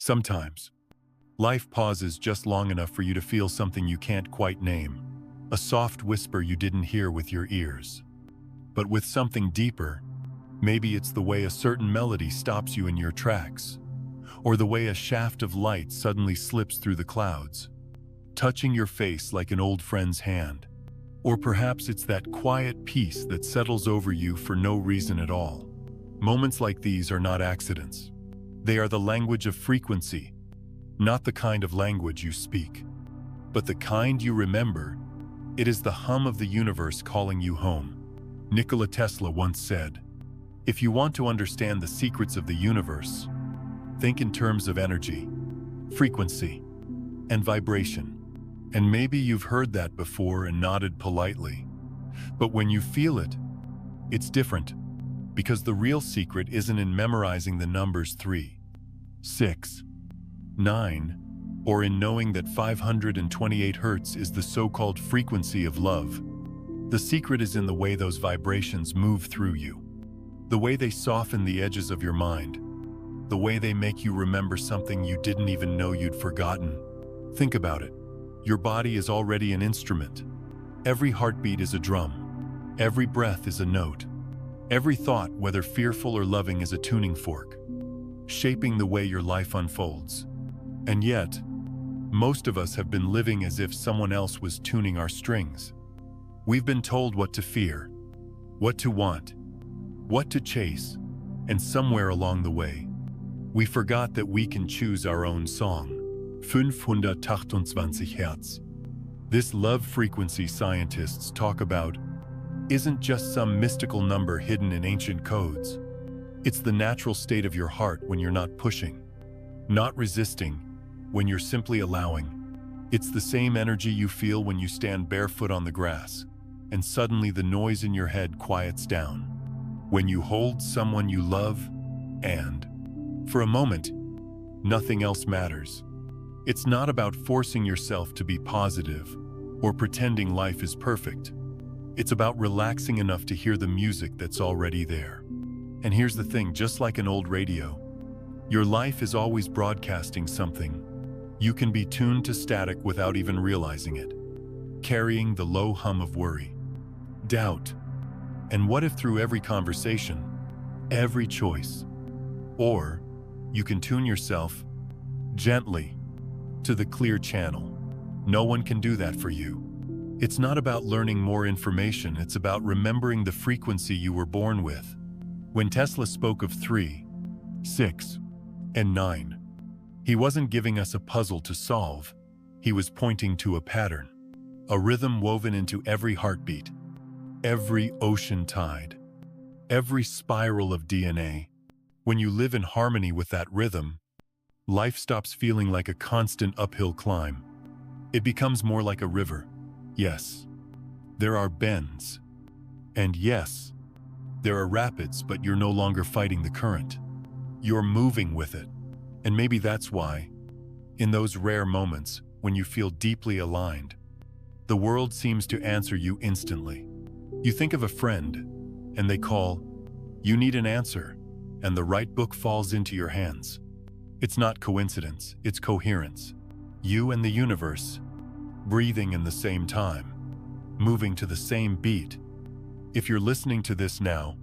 Sometimes, life pauses just long enough for you to feel something you can't quite name, a soft whisper you didn't hear with your ears. But with something deeper, maybe it's the way a certain melody stops you in your tracks, or the way a shaft of light suddenly slips through the clouds, touching your face like an old friend's hand. Or perhaps it's that quiet peace that settles over you for no reason at all. Moments like these are not accidents. They are the language of frequency, not the kind of language you speak, but the kind you remember. It is the hum of the universe calling you home. Nikola Tesla once said, "If you want to understand the secrets of the universe, think in terms of energy, frequency, and vibration." And maybe you've heard that before and nodded politely. But when you feel it, it's different, because the real secret isn't in memorizing the numbers 3, 6, 9, or in knowing that 528 Hertz is the so-called frequency of love. The secret is in the way those vibrations move through you, the way they soften the edges of your mind, the way they make you remember something you didn't even know you'd forgotten. Think about it. Your body is already an instrument. Every heartbeat is a drum. Every breath is a note. Every thought, whether fearful or loving, is a tuning fork, shaping the way your life unfolds. And yet, most of us have been living as if someone else was tuning our strings. We've been told what to fear, what to want, what to chase, and somewhere along the way, we forgot that we can choose our own song. 528 Hertz. This love frequency scientists talk about isn't just some mystical number hidden in ancient codes. It's the natural state of your heart when you're not pushing, not resisting, when you're simply allowing. It's the same energy you feel when you stand barefoot on the grass, and suddenly the noise in your head quiets down. When you hold someone you love, and, for a moment, nothing else matters. It's not about forcing yourself to be positive or pretending life is perfect. It's about relaxing enough to hear the music that's already there. And here's the thing, just like an old radio, your life is always broadcasting something. You can be tuned to static without even realizing it, carrying the low hum of worry, doubt, and what if through every conversation, every choice. Or you can tune yourself gently to the clear channel. No one can do that for you. It's not about learning more information, it's about remembering the frequency you were born with. When Tesla spoke of 3, 6, and 9, he wasn't giving us a puzzle to solve. He was pointing to a pattern, a rhythm woven into every heartbeat, every ocean tide, every spiral of DNA. When you live in harmony with that rhythm, life stops feeling like a constant uphill climb. It becomes more like a river. Yes, there are bends. And yes, there are rapids, but you're no longer fighting the current. You're moving with it. And maybe that's why, in those rare moments when you feel deeply aligned, the world seems to answer you instantly. You think of a friend, and they call, you need an answer, and the right book falls into your hands. It's not coincidence, it's coherence. You and the universe, breathing in the same time, moving to the same beat. If you're listening to this now,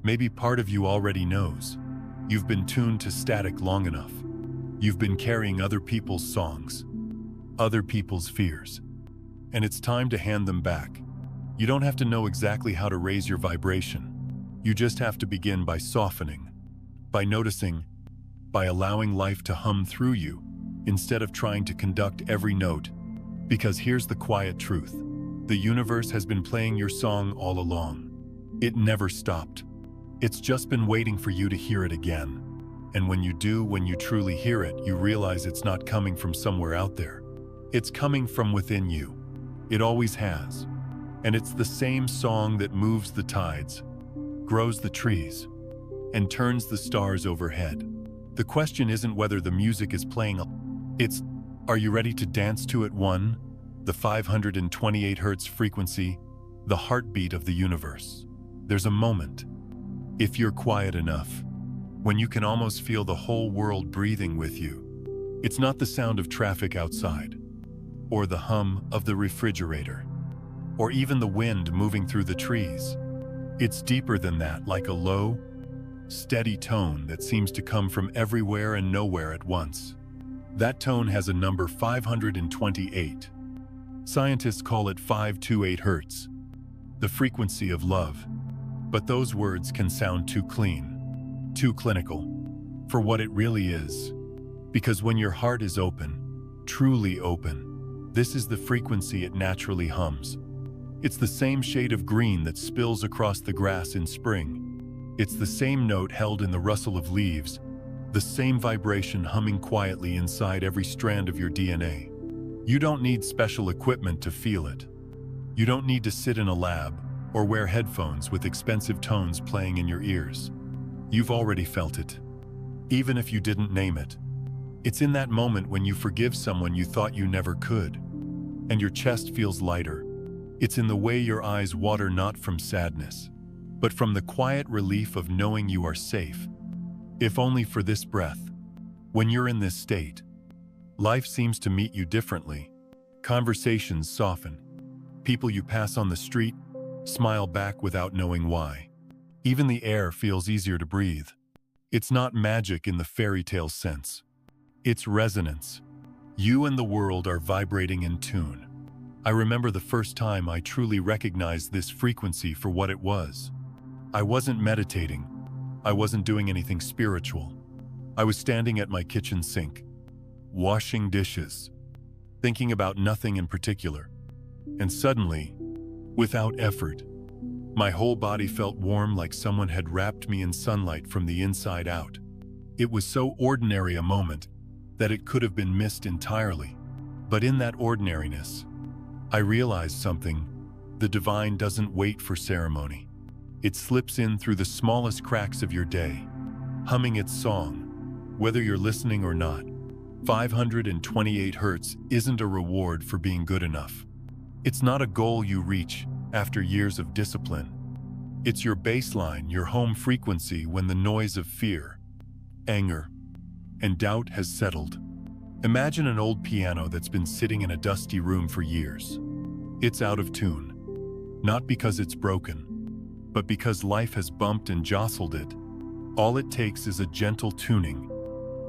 maybe part of you already knows. You've been tuned to static long enough. You've been carrying other people's songs, other people's fears, and it's time to hand them back. You don't have to know exactly how to raise your vibration. You just have to begin by softening, by noticing, by allowing life to hum through you, instead of trying to conduct every note. Because here's the quiet truth. The universe has been playing your song all along. It never stopped. It's just been waiting for you to hear it again. And when you do, when you truly hear it, you realize it's not coming from somewhere out there. It's coming from within you. It always has. And it's the same song that moves the tides, grows the trees, and turns the stars overhead. The question isn't whether the music is playing, it's, are you ready to dance to it? The 528 Hertz frequency, the heartbeat of the universe. There's a moment, if you're quiet enough, when you can almost feel the whole world breathing with you. It's not the sound of traffic outside, or the hum of the refrigerator, or even the wind moving through the trees. It's deeper than that, like a low, steady tone that seems to come from everywhere and nowhere at once. That tone has a number 528. Scientists call it 528 Hertz, the frequency of love. But those words can sound too clean, too clinical, for what it really is. Because when your heart is open, truly open, this is the frequency it naturally hums. It's the same shade of green that spills across the grass in spring. It's the same note held in the rustle of leaves, the same vibration humming quietly inside every strand of your DNA. You don't need special equipment to feel it. You don't need to sit in a lab or wear headphones with expensive tones playing in your ears. You've already felt it, even if you didn't name it. It's in that moment when you forgive someone you thought you never could, and your chest feels lighter. It's in the way your eyes water, not from sadness, but from the quiet relief of knowing you are safe, if only for this breath. When you're in this state, life seems to meet you differently. Conversations soften. People you pass on the street smile back without knowing why. Even the air feels easier to breathe. It's not magic in the fairy tale sense. It's resonance. You and the world are vibrating in tune. I remember the first time I truly recognized this frequency for what it was. I wasn't meditating. I wasn't doing anything spiritual. I was standing at my kitchen sink, washing dishes, thinking about nothing in particular. And suddenly, without effort, my whole body felt warm, like someone had wrapped me in sunlight from the inside out. It was so ordinary a moment that it could have been missed entirely. But in that ordinariness, I realized something. The divine doesn't wait for ceremony. It slips in through the smallest cracks of your day, humming its song, whether you're listening or not. 528 Hertz isn't a reward for being good enough. It's not a goal you reach after years of discipline. It's your baseline, your home frequency when the noise of fear, anger, and doubt has settled. Imagine an old piano that's been sitting in a dusty room for years. It's out of tune, not because it's broken, but because life has bumped and jostled it. All it takes is a gentle tuning,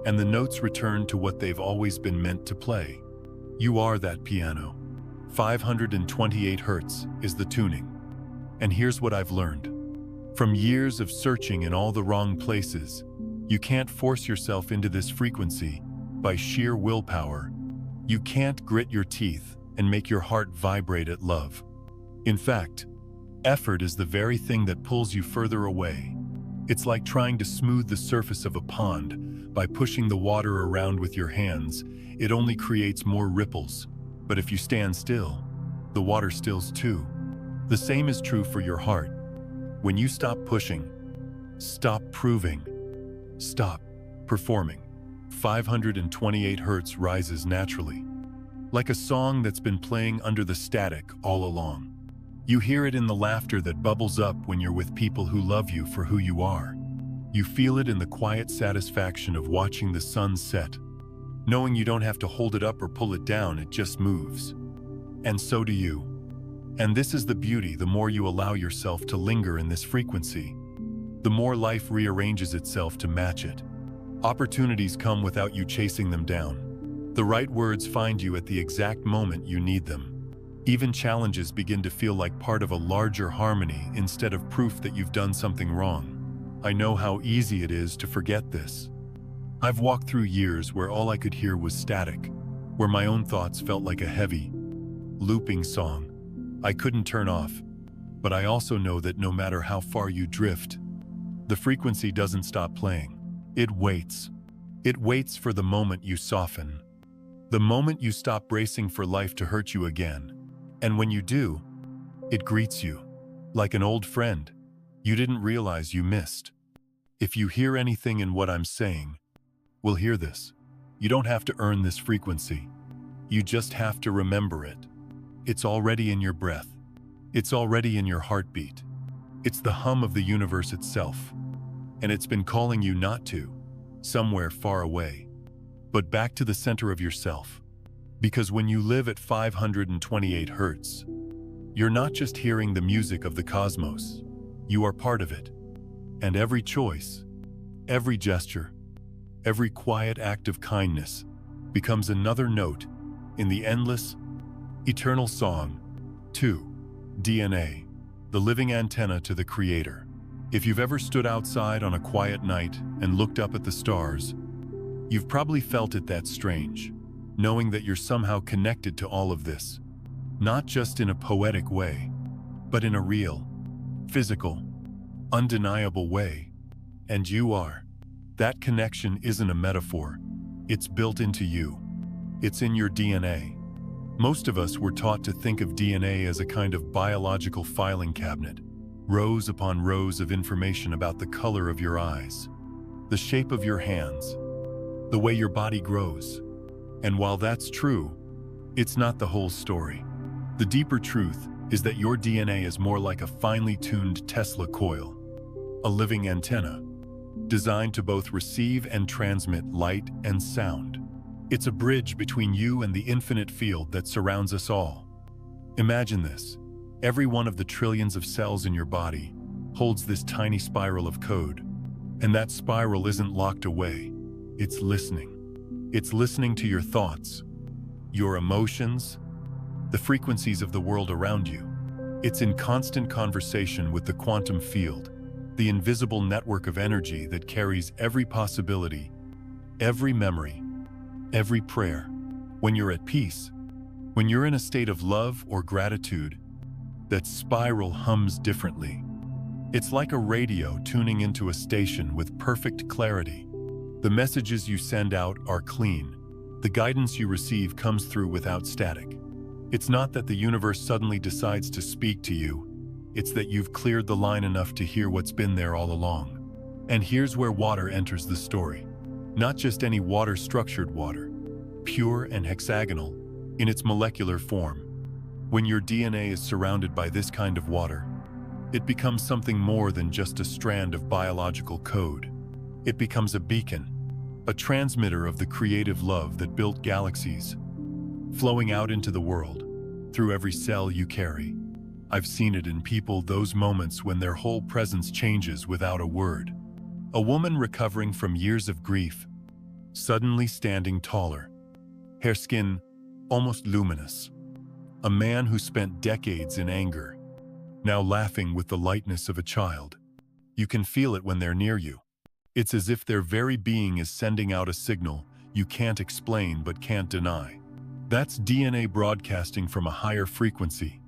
and the notes return to what they've always been meant to play. You are that piano. 528 Hertz is the tuning. And here's what I've learned. From years of searching in all the wrong places, you can't force yourself into this frequency by sheer willpower. You can't grit your teeth and make your heart vibrate at love. In fact, effort is the very thing that pulls you further away. It's like trying to smooth the surface of a pond by pushing the water around with your hands. It only creates more ripples. But if you stand still, the water stills too. The same is true for your heart. When you stop pushing, stop proving, stop performing, 528 Hertz rises naturally, like a song that's been playing under the static all along. You hear it in the laughter that bubbles up when you're with people who love you for who you are. You feel it in the quiet satisfaction of watching the sun set, knowing you don't have to hold it up or pull it down, it just moves. And so do you. And this is the beauty. The more you allow yourself to linger in this frequency, the more life rearranges itself to match it. Opportunities come without you chasing them down. The right words find you at the exact moment you need them. Even challenges begin to feel like part of a larger harmony instead of proof that you've done something wrong. I know how easy it is to forget this. I've walked through years where all I could hear was static, where my own thoughts felt like a heavy, looping song I couldn't turn off. But I also know that no matter how far you drift, the frequency doesn't stop playing. It waits. It waits for the moment you soften, the moment you stop bracing for life to hurt you again. And when you do, it greets you like an old friend you didn't realize you missed. If you hear anything in what I'm saying, we'll hear this. You don't have to earn this frequency. You just have to remember it. It's already in your breath. It's already in your heartbeat. It's the hum of the universe itself. And it's been calling you not to, somewhere far away. but back to the center of yourself. Because when you live at 528 Hertz, you're not just hearing the music of the cosmos, you are part of it. And every choice, every gesture, every quiet act of kindness becomes another note in the endless, eternal song. 2. DNA, the living antenna to the Creator. If you've ever stood outside on a quiet night and looked up at the stars, you've probably felt it that strange, knowing that you're somehow connected to all of this. Not just in a poetic way, but in a real, physical, undeniable way. And you are. That connection isn't a metaphor. It's built into you. It's in your DNA. Most of us were taught to think of DNA as a kind of biological filing cabinet, rows upon rows of information about the color of your eyes, the shape of your hands, the way your body grows. And while that's true, it's not the whole story. The deeper truth is that your DNA is more like a finely tuned Tesla coil, a living antenna, designed to both receive and transmit light and sound. It's a bridge between you and the infinite field that surrounds us all. Imagine this. Every one of the trillions of cells in your body holds this tiny spiral of code. And that spiral isn't locked away. It's listening. It's listening to your thoughts, your emotions, the frequencies of the world around you. It's in constant conversation with the quantum field, the invisible network of energy that carries every possibility, every memory, every prayer. When you're at peace, when you're in a state of love or gratitude, that spiral hums differently. It's like a radio tuning into a station with perfect clarity. The messages you send out are clean. The guidance you receive comes through without static. It's not that the universe suddenly decides to speak to you. It's that you've cleared the line enough to hear what's been there all along. And here's where water enters the story. Not just any water, structured water, pure and hexagonal in its molecular form. When your DNA is surrounded by this kind of water, it becomes something more than just a strand of biological code. It becomes a beacon, a transmitter of the creative love that built galaxies, flowing out into the world, through every cell you carry. I've seen it in people, those moments when their whole presence changes without a word. A woman recovering from years of grief, suddenly standing taller, hair, skin almost luminous. A man who spent decades in anger, now laughing with the lightness of a child. You can feel it when they're near you. It's as if their very being is sending out a signal you can't explain but can't deny. That's DNA broadcasting from a higher frequency.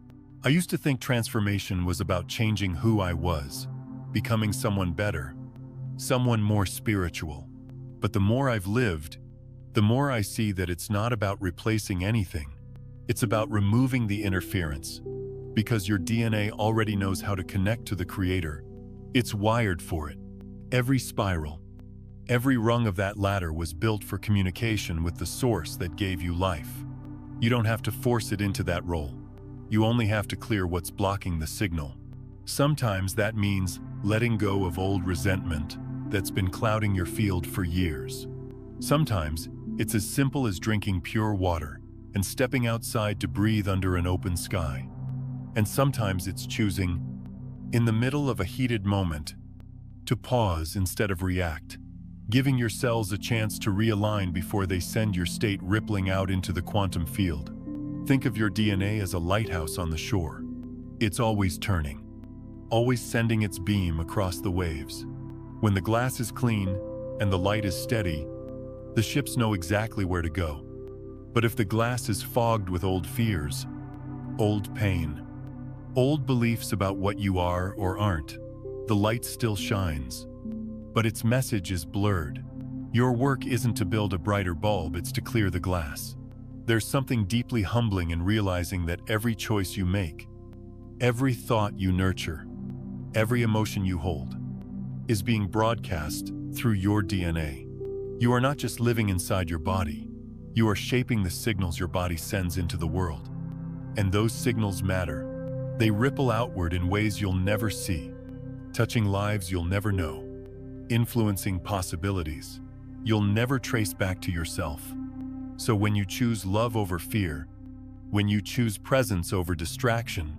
I used to think transformation was about changing who I was, becoming someone better, someone more spiritual. But the more I've lived, the more I see that it's not about replacing anything. It's about removing the interference, because your DNA already knows how to connect to the Creator. It's wired for it. Every spiral, every rung of that ladder was built for communication with the source that gave you life. You don't have to force it into that role. You only have to clear what's blocking the signal. Sometimes that means letting go of old resentment that's been clouding your field for years. Sometimes it's as simple as drinking pure water and stepping outside to breathe under an open sky. And sometimes it's choosing, in the middle of a heated moment, to pause instead of react, giving your cells a chance to realign before they send your state rippling out into the quantum field. Think of your DNA as a lighthouse on the shore. It's always turning, always sending its beam across the waves. When the glass is clean and the light is steady, the ships know exactly where to go. But if the glass is fogged with old fears, old pain, old beliefs about what you are or aren't, the light still shines, but its message is blurred. Your work isn't to build a brighter bulb, it's to clear the glass. There's something deeply humbling in realizing that every choice you make, every thought you nurture, every emotion you hold, is being broadcast through your DNA. You are not just living inside your body, you are shaping the signals your body sends into the world. And those signals matter. They ripple outward in ways you'll never see, touching lives you'll never know, influencing possibilities you'll never trace back to yourself. So when you choose love over fear, when you choose presence over distraction,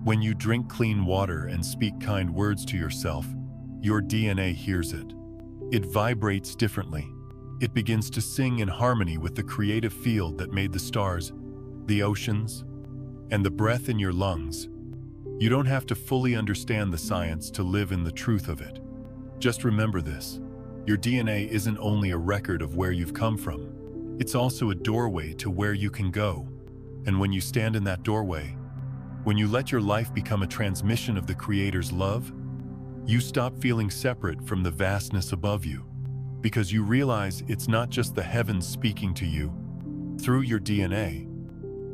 when you drink clean water and speak kind words to yourself, your DNA hears it. It vibrates differently. It begins to sing in harmony with the creative field that made the stars, the oceans, and the breath in your lungs. You don't have to fully understand the science to live in the truth of it. Just remember this. Your DNA isn't only a record of where you've come from. It's also a doorway to where you can go. And when you stand in that doorway, when you let your life become a transmission of the Creator's love, you stop feeling separate from the vastness above you, because you realize it's not just the heavens speaking to you. Through your DNA,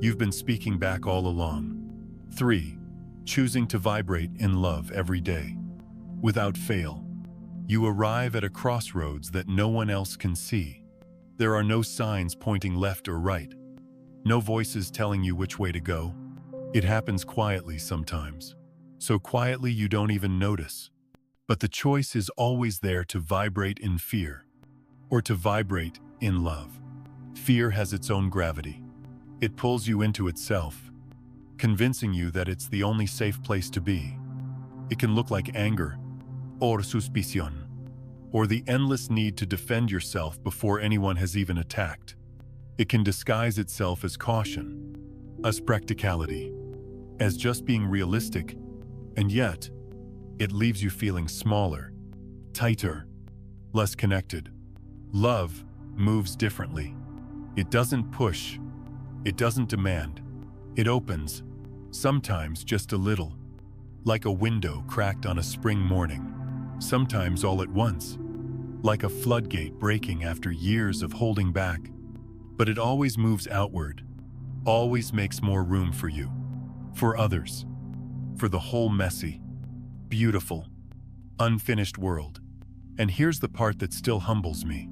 you've been speaking back all along. 3. Choosing to vibrate in love every day. Without fail, you arrive at a crossroads that no one else can see. There are no signs pointing left or right. No voices telling you which way to go. It happens quietly sometimes. So quietly you don't even notice. But the choice is always there to vibrate in fear, or to vibrate in love. Fear has its own gravity. It pulls you into itself, convincing you that it's the only safe place to be. It can look like anger, or suspicion, or the endless need to defend yourself before anyone has even attacked. It can disguise itself as caution, as practicality, as just being realistic, and yet, it leaves you feeling smaller, tighter, less connected. Love moves differently. It doesn't push. It doesn't demand. It opens, sometimes just a little, like a window cracked on a spring morning. Sometimes all at once, like a floodgate breaking after years of holding back. But it always moves outward, always makes more room for you, for others, for the whole messy, beautiful, unfinished world. And here's the part that still humbles me.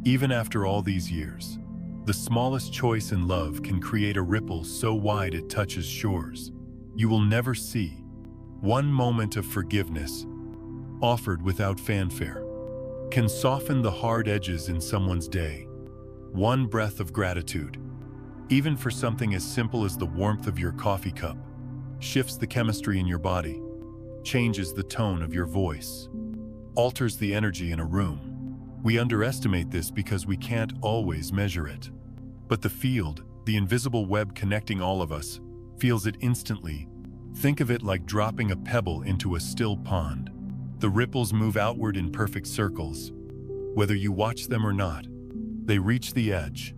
Even after all these years, the smallest choice in love can create a ripple so wide it touches shores you will never see. One moment of forgiveness, offered without fanfare, can soften the hard edges in someone's day. One breath of gratitude, even for something as simple as the warmth of your coffee cup, shifts the chemistry in your body, changes the tone of your voice, alters the energy in a room. We underestimate this because we can't always measure it. But the field, the invisible web connecting all of us, feels it instantly. Think of it like dropping a pebble into a still pond. The ripples move outward in perfect circles. Whether you watch them or not, they reach the edge.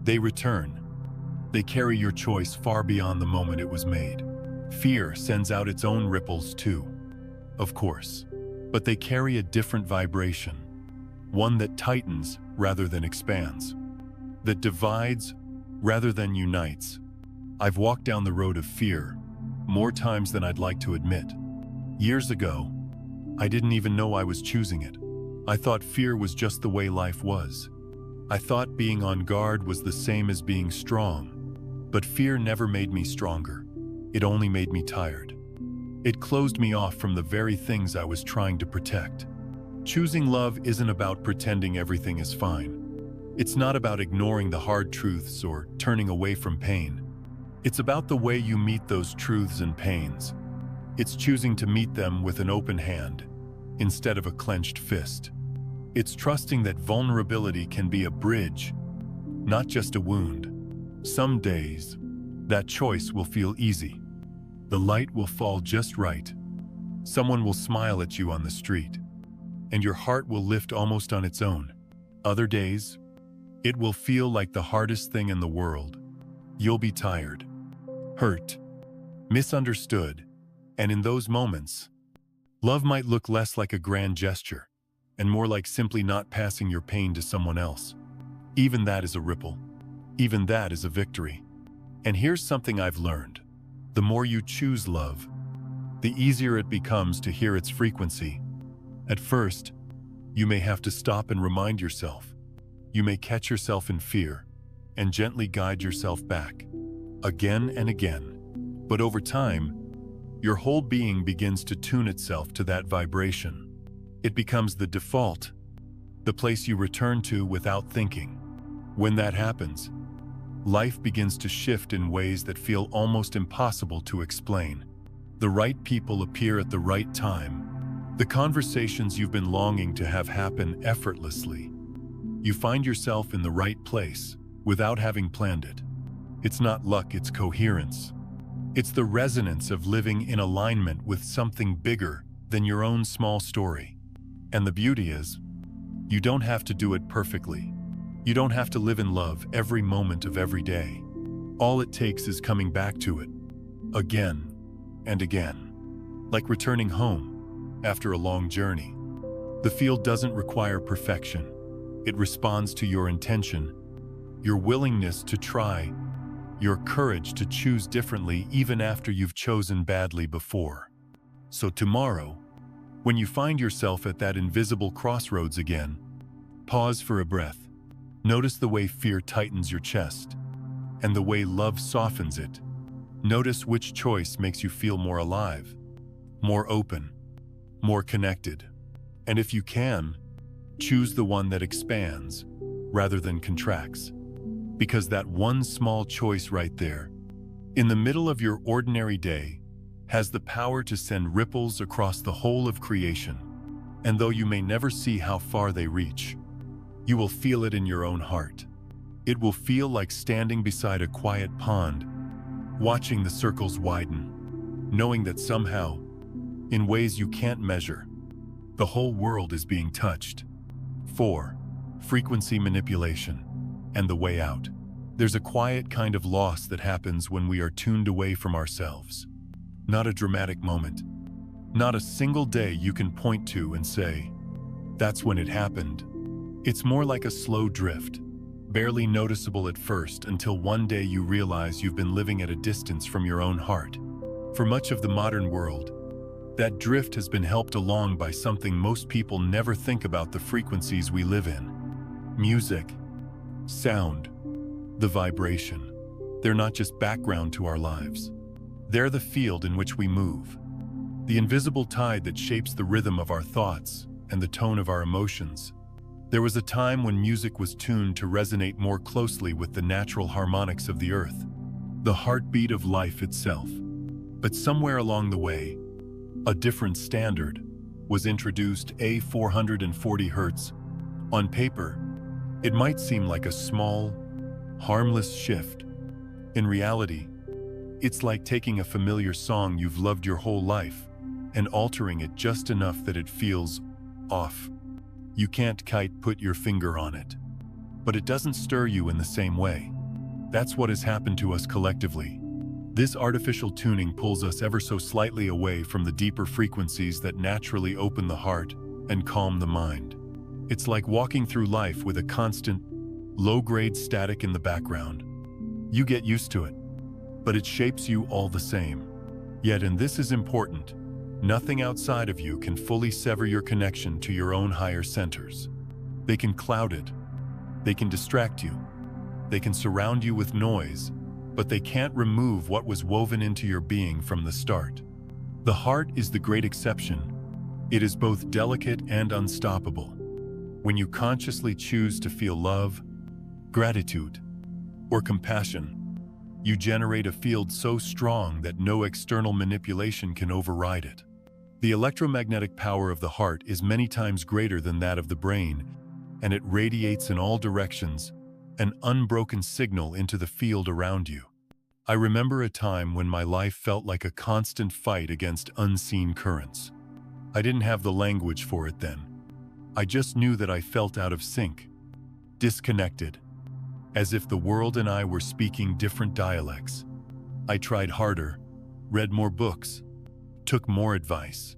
They return. They carry your choice far beyond the moment it was made. Fear sends out its own ripples too, of course, but they carry a different vibration, one that tightens rather than expands, that divides rather than unites. I've walked down the road of fear more times than I'd like to admit. Years ago, I didn't even know I was choosing it. I thought fear was just the way life was. I thought being on guard was the same as being strong. But fear never made me stronger. It only made me tired. It closed me off from the very things I was trying to protect. Choosing love isn't about pretending everything is fine. It's not about ignoring the hard truths or turning away from pain. It's about the way you meet those truths and pains. It's choosing to meet them with an open hand, instead of a clenched fist. It's trusting that vulnerability can be a bridge, not just a wound. Some days, that choice will feel easy. The light will fall just right. Someone will smile at you on the street, and your heart will lift almost on its own. Other days, it will feel like the hardest thing in the world. You'll be tired, hurt, misunderstood, and in those moments, love might look less like a grand gesture and more like simply not passing your pain to someone else. Even that is a ripple. Even that is a victory. And here's something I've learned. The more you choose love, the easier it becomes to hear its frequency. At first, you may have to stop and remind yourself. You may catch yourself in fear and gently guide yourself back, again and again. But over time, your whole being begins to tune itself to that vibration. It becomes the default, the place you return to without thinking. When that happens, life begins to shift in ways that feel almost impossible to explain. The right people appear at the right time. The conversations you've been longing to have happen effortlessly. You find yourself in the right place without having planned it. It's not luck, it's coherence. It's the resonance of living in alignment with something bigger than your own small story. And the beauty is, you don't have to do it perfectly. You don't have to live in love every moment of every day. All it takes is coming back to it, again and again. Like returning home after a long journey. The field doesn't require perfection. It responds to your intention, your willingness to try, your courage to choose differently even after you've chosen badly before. So tomorrow, when you find yourself at that invisible crossroads again, pause for a breath. Notice the way fear tightens your chest, and the way love softens it. Notice which choice makes you feel more alive, more open, more connected. And if you can, choose the one that expands rather than contracts. Because that one small choice right there, in the middle of your ordinary day, has the power to send ripples across the whole of creation. And though you may never see how far they reach, you will feel it in your own heart. It will feel like standing beside a quiet pond, watching the circles widen, knowing that somehow, in ways you can't measure, the whole world is being touched. 4. Frequency manipulation and the way out. There's a quiet kind of loss that happens when we are tuned away from ourselves. Not a dramatic moment. Not a single day you can point to and say, "That's when it happened." It's more like a slow drift, barely noticeable at first until one day you realize you've been living at a distance from your own heart. For much of the modern world, that drift has been helped along by something most people never think about: the frequencies we live in. Music, sound, the vibration. They're not just background to our lives. They're the field in which we move. The invisible tide that shapes the rhythm of our thoughts and the tone of our emotions. There was a time when music was tuned to resonate more closely with the natural harmonics of the earth, the heartbeat of life itself. But somewhere along the way, a different standard was introduced: 440 Hz. On paper, it might seem like a small, harmless shift. In reality, it's like taking a familiar song you've loved your whole life and altering it just enough that it feels off. You can't quite put your finger on it, but it doesn't stir you in the same way. That's what has happened to us collectively. This artificial tuning pulls us ever so slightly away from the deeper frequencies that naturally open the heart and calm the mind. It's like walking through life with a constant, low-grade static in the background. You get used to it, but it shapes you all the same. Yet, and this is important, nothing outside of you can fully sever your connection to your own higher centers. They can cloud it. They can distract you. They can surround you with noise, but they can't remove what was woven into your being from the start. The heart is the great exception. It is both delicate and unstoppable. When you consciously choose to feel love, gratitude, or compassion, you generate a field so strong that no external manipulation can override it. The electromagnetic power of the heart is many times greater than that of the brain, and it radiates in all directions, an unbroken signal into the field around you. I remember a time when my life felt like a constant fight against unseen currents. I didn't have the language for it then. I just knew that I felt out of sync, disconnected, as if the world and I were speaking different dialects. I tried harder, read more books, took more advice,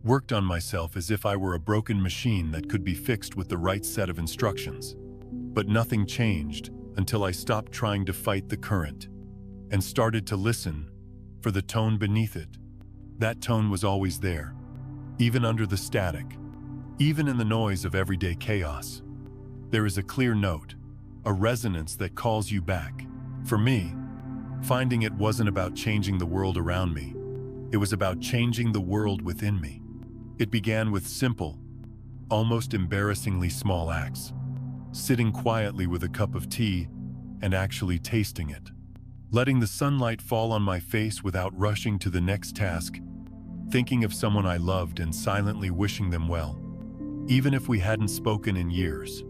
worked on myself as if I were a broken machine that could be fixed with the right set of instructions. But nothing changed until I stopped trying to fight the current and started to listen for the tone beneath it. That tone was always there, even under the static, even in the noise of everyday chaos. There is a clear note, a resonance that calls you back. For me, finding it wasn't about changing the world around me. It was about changing the world within me. It began with simple, almost embarrassingly small acts. Sitting quietly with a cup of tea and actually tasting it. Letting the sunlight fall on my face without rushing to the next task. Thinking of someone I loved and silently wishing them well, even if we hadn't spoken in years.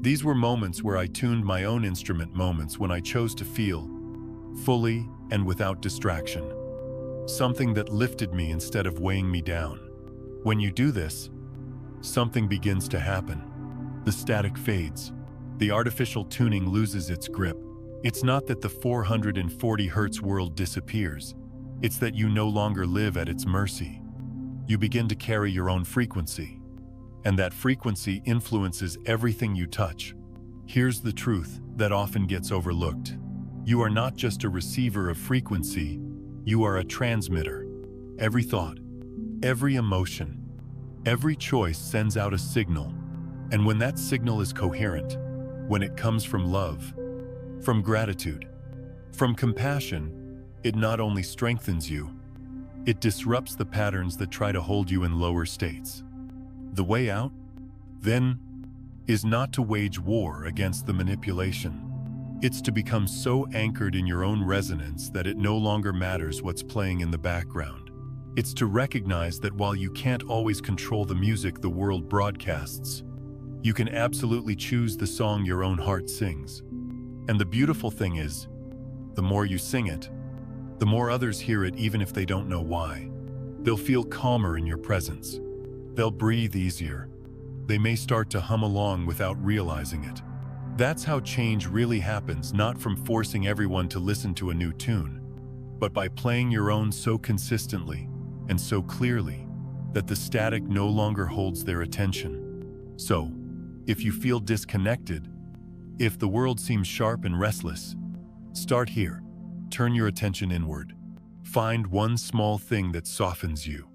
These were moments where I tuned my own instrument, moments when I chose to feel, fully and without distraction. Something that lifted me instead of weighing me down. When you do this, something begins to happen. The static fades. The artificial tuning loses its grip. It's not that the 440 Hz world disappears. It's that you no longer live at its mercy. You begin to carry your own frequency. And that frequency influences everything you touch. Here's the truth that often gets overlooked. You are not just a receiver of frequency, you are a transmitter. Every thought, every emotion, every choice sends out a signal. And when that signal is coherent, when it comes from love, from gratitude, from compassion, it not only strengthens you, it disrupts the patterns that try to hold you in lower states. The way out, then, is not to wage war against the manipulation. It's to become so anchored in your own resonance that it no longer matters what's playing in the background. It's to recognize that while you can't always control the music the world broadcasts, you can absolutely choose the song your own heart sings. And the beautiful thing is, the more you sing it, the more others hear it even if they don't know why. They'll feel calmer in your presence. They'll breathe easier. They may start to hum along without realizing it. That's how change really happens, not from forcing everyone to listen to a new tune, but by playing your own so consistently and so clearly that the static no longer holds their attention. So, if you feel disconnected, if the world seems sharp and restless, start here. Turn your attention inward. Find one small thing that softens you.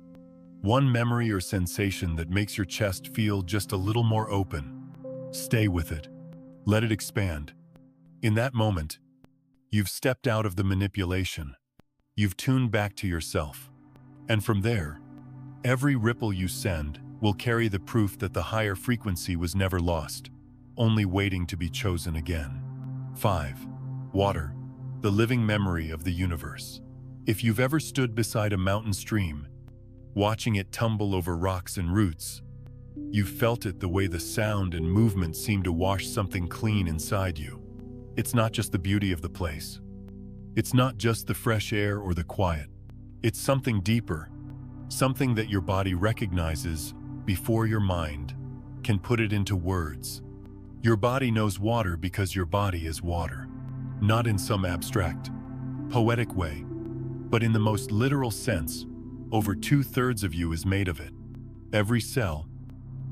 One memory or sensation that makes your chest feel just a little more open. Stay with it. Let it expand. In that moment, you've stepped out of the manipulation. You've tuned back to yourself. And from there, every ripple you send will carry the proof that the higher frequency was never lost, only waiting to be chosen again. 5. Water, the living memory of the universe. If you've ever stood beside a mountain stream, watching it tumble over rocks and roots, you've felt it, the way the sound and movement seem to wash something clean inside you. It's not just the beauty of the place. It's not just the fresh air or the quiet. It's something deeper, something that your body recognizes before your mind can put it into words. Your body knows water because your body is water. Not in some abstract, poetic way, but in the most literal sense. Over 2/3 of you is made of it. Every cell,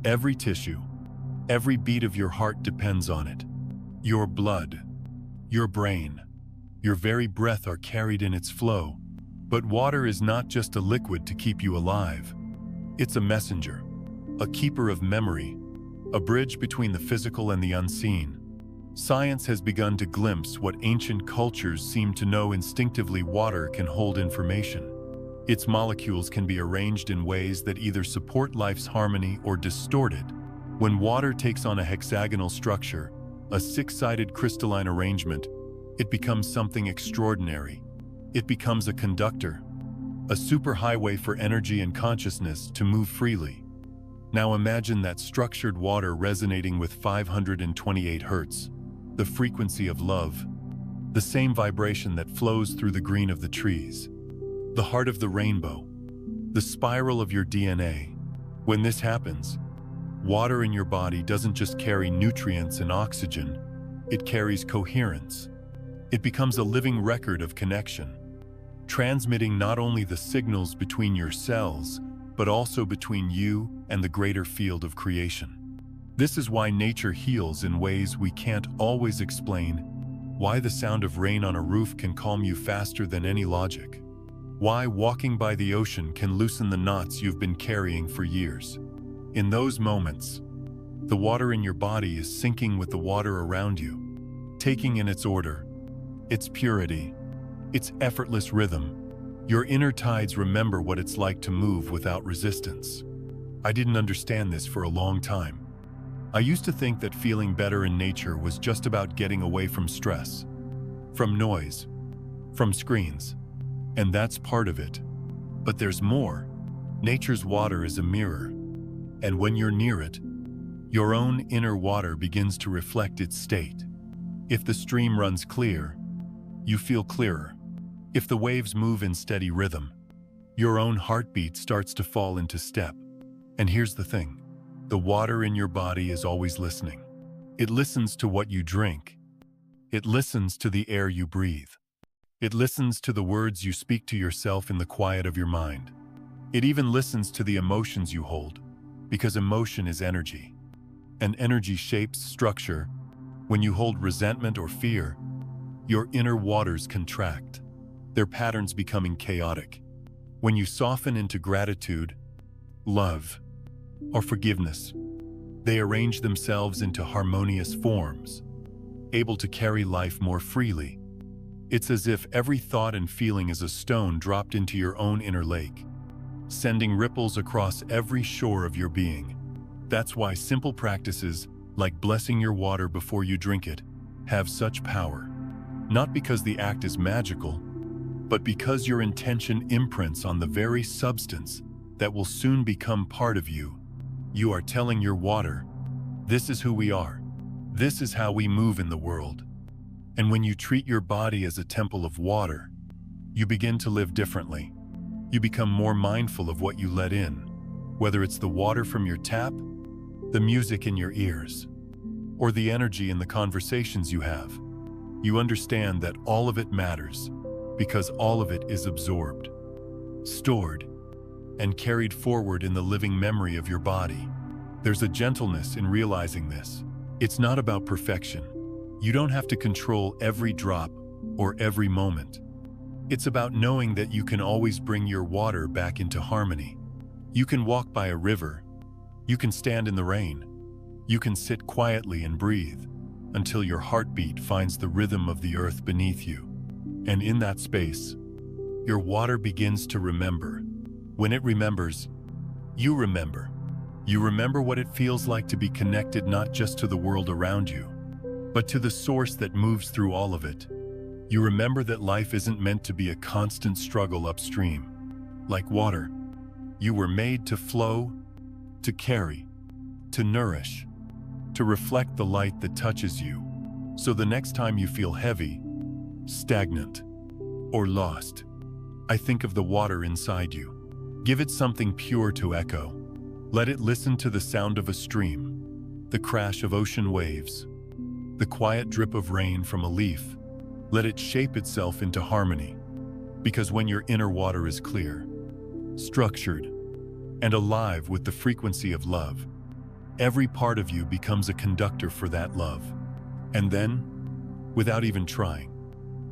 every tissue, every beat of your heart depends on it. Your blood, your brain, your very breath are carried in its flow. But water is not just a liquid to keep you alive. It's a messenger, a keeper of memory, a bridge between the physical and the unseen. Science has begun to glimpse what ancient cultures seem to know instinctively: water can hold information. Its molecules can be arranged in ways that either support life's harmony or distort it. When water takes on a hexagonal structure, a six-sided crystalline arrangement, it becomes something extraordinary. It becomes a conductor, a superhighway for energy and consciousness to move freely. Now imagine that structured water resonating with 528 Hz, the frequency of love, the same vibration that flows through the green of the trees, the heart of the rainbow, the spiral of your DNA. When this happens, water in your body doesn't just carry nutrients and oxygen, it carries coherence. It becomes a living record of connection, transmitting not only the signals between your cells, but also between you and the greater field of creation. This is why nature heals in ways we can't always explain, why the sound of rain on a roof can calm you faster than any logic, why walking by the ocean can loosen the knots you've been carrying for years. In those moments, the water in your body is syncing with the water around you, taking in its order, its purity, its effortless rhythm. Your inner tides remember what it's like to move without resistance. I didn't understand this for a long time. I used to think that feeling better in nature was just about getting away from stress, from noise, from screens. And that's part of it. But there's more. Nature's water is a mirror. And when you're near it, your own inner water begins to reflect its state. If the stream runs clear, you feel clearer. If the waves move in steady rhythm, your own heartbeat starts to fall into step. And here's the thing. The water in your body is always listening. It listens to what you drink. It listens to the air you breathe. It listens to the words you speak to yourself in the quiet of your mind. It even listens to the emotions you hold, because emotion is energy. And energy shapes structure. When you hold resentment or fear, your inner waters contract, their patterns becoming chaotic. When you soften into gratitude, love, or forgiveness, they arrange themselves into harmonious forms, able to carry life more freely. It's as if every thought and feeling is a stone dropped into your own inner lake, sending ripples across every shore of your being. That's why simple practices, like blessing your water before you drink it, have such power. Not because the act is magical, but because your intention imprints on the very substance that will soon become part of you. You are telling your water, this is who we are. This is how we move in the world. And when you treat your body as a temple of water, you begin to live differently. You become more mindful of what you let in, whether it's the water from your tap, the music in your ears, or the energy in the conversations you have. You understand that all of it matters, because all of it is absorbed, stored, and carried forward in the living memory of your body. There's a gentleness in realizing this. It's not about perfection. You don't have to control every drop or every moment. It's about knowing that you can always bring your water back into harmony. You can walk by a river. You can stand in the rain. You can sit quietly and breathe until your heartbeat finds the rhythm of the earth beneath you. And in that space, your water begins to remember. When it remembers, you remember. You remember what it feels like to be connected not just to the world around you, but to the source that moves through all of it. You remember that life isn't meant to be a constant struggle upstream. Like water, you were made to flow, to carry, to nourish, to reflect the light that touches you. So the next time you feel heavy, stagnant, or lost, I think of the water inside you. Give it something pure to echo. Let it listen to the sound of a stream, the crash of ocean waves, the quiet drip of rain from a leaf. Let it shape itself into harmony. Because when your inner water is clear, structured, and alive with the frequency of love, every part of you becomes a conductor for that love. And then, without even trying,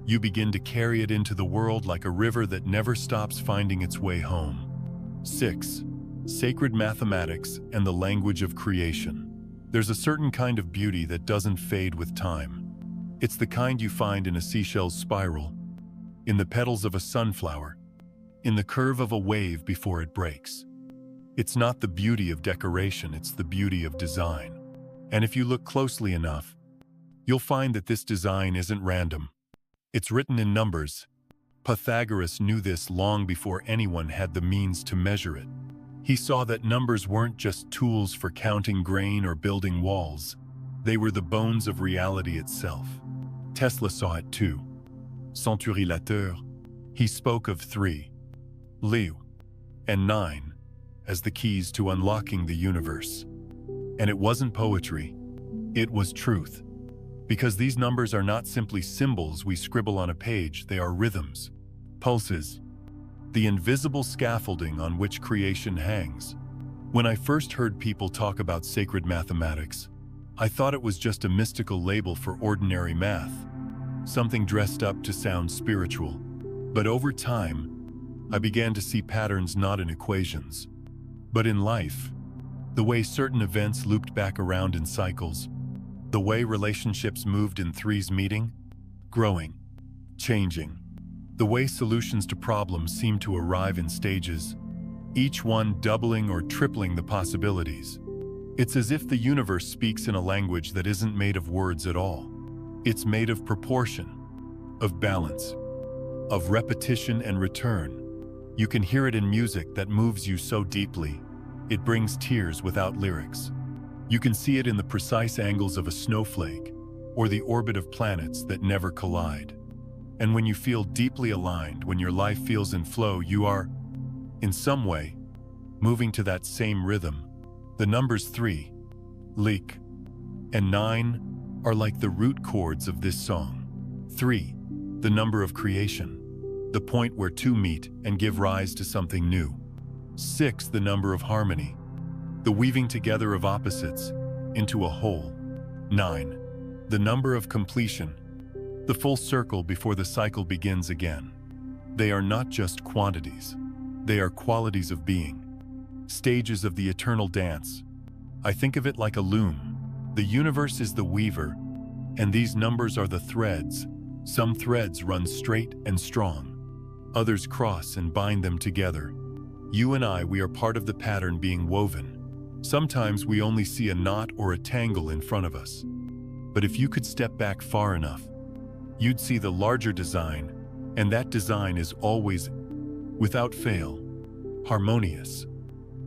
you begin to carry it into the world like a river that never stops finding its way home. 6. Sacred mathematics and the language of creation. There's a certain kind of beauty that doesn't fade with time. It's the kind you find in a seashell's spiral, in the petals of a sunflower, in the curve of a wave before it breaks. It's not the beauty of decoration, it's the beauty of design. And if you look closely enough, you'll find that this design isn't random. It's written in numbers. Pythagoras knew this long before anyone had the means to measure it. He saw that numbers weren't just tools for counting grain or building walls. They were the bones of reality itself. Tesla saw it too. Century later, he spoke of 3, Liu, and 9 as the keys to unlocking the universe. And it wasn't poetry, it was truth. Because these numbers are not simply symbols we scribble on a page, they are rhythms, pulses, the invisible scaffolding on which creation hangs. When I first heard people talk about sacred mathematics, I thought it was just a mystical label for ordinary math, something dressed up to sound spiritual. But over time, I began to see patterns not in equations, but in life. The way certain events looped back around in cycles, the way relationships moved in threes meeting, growing, changing, the way solutions to problems seemed to arrive in stages, each one doubling or tripling the possibilities. It's as if the universe speaks in a language that isn't made of words at all. It's made of proportion, of balance, of repetition and return. You can hear it in music that moves you so deeply, it brings tears without lyrics. You can see it in the precise angles of a snowflake or the orbit of planets that never collide. And when you feel deeply aligned, when your life feels in flow, you are, in some way, moving to that same rhythm. The numbers 3, leak, and 9 are like the root chords of this song. 3, the number of creation, the point where two meet and give rise to something new. 6, the number of harmony, the weaving together of opposites into a whole. 9, the number of completion, the full circle before the cycle begins again. They are not just quantities, they are qualities of being, stages of the eternal dance. I think of it like a loom. The universe is the weaver, and these numbers are the threads. Some threads run straight and strong, others cross and bind them together. You and I, we are part of the pattern being woven. Sometimes we only see a knot or a tangle in front of us. But if you could step back far enough, you'd see the larger design, and that design is always, without fail, harmonious.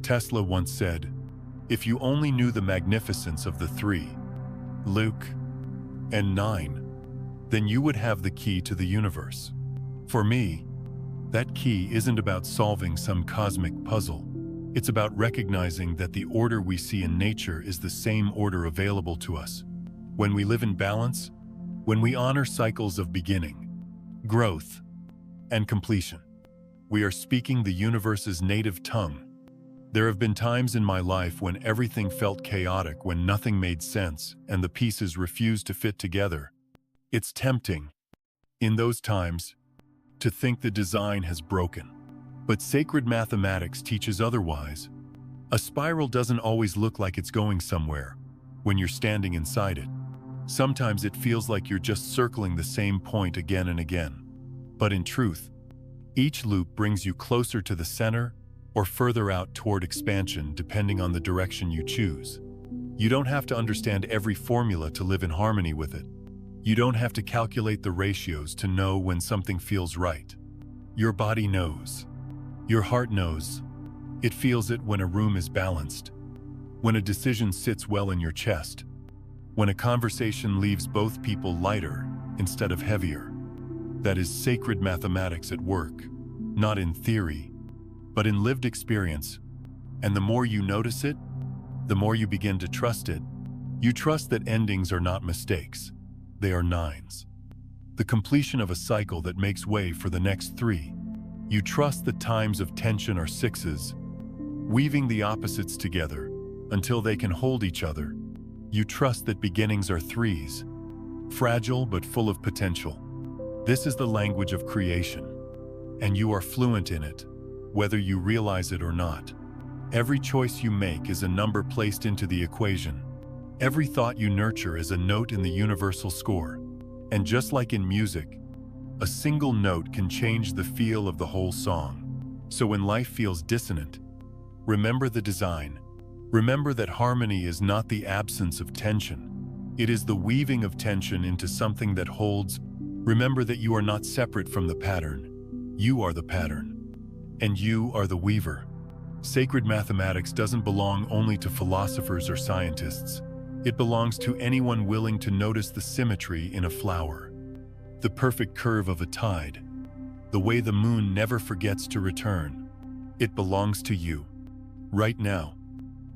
Tesla once said, "If you only knew the magnificence of the 3, Luke, and 9, then you would have the key to the universe." For me, that key isn't about solving some cosmic puzzle. It's about recognizing that the order we see in nature is the same order available to us. When we live in balance, when we honor cycles of beginning, growth, and completion, we are speaking the universe's native tongue. There have been times in my life when everything felt chaotic, when nothing made sense and the pieces refused to fit together. It's tempting, in those times, to think the design has broken. But sacred mathematics teaches otherwise. A spiral doesn't always look like it's going somewhere when you're standing inside it. Sometimes it feels like you're just circling the same point again and again. But in truth, each loop brings you closer to the center or further out toward expansion, depending on the direction you choose. You don't have to understand every formula to live in harmony with it. You don't have to calculate the ratios to know when something feels right. Your body knows. Your heart knows. It feels it when a room is balanced, when a decision sits well in your chest, when a conversation leaves both people lighter instead of heavier. That is sacred mathematics at work, not in theory, but in lived experience. And the more you notice it, the more you begin to trust it. You trust that endings are not mistakes, they are 9s. The completion of a cycle that makes way for the next 3. You trust that times of tension are 6s, weaving the opposites together until they can hold each other. You trust that beginnings are 3s, fragile but full of potential. This is the language of creation, and you are fluent in it, whether you realize it or not. Every choice you make is a number placed into the equation. Every thought you nurture is a note in the universal score. And just like in music, a single note can change the feel of the whole song. So when life feels dissonant, remember the design. Remember that harmony is not the absence of tension. It is the weaving of tension into something that holds. Remember that you are not separate from the pattern. You are the pattern. And you are the weaver. Sacred mathematics doesn't belong only to philosophers or scientists. It belongs to anyone willing to notice the symmetry in a flower, the perfect curve of a tide, the way the moon never forgets to return. It belongs to you, right now,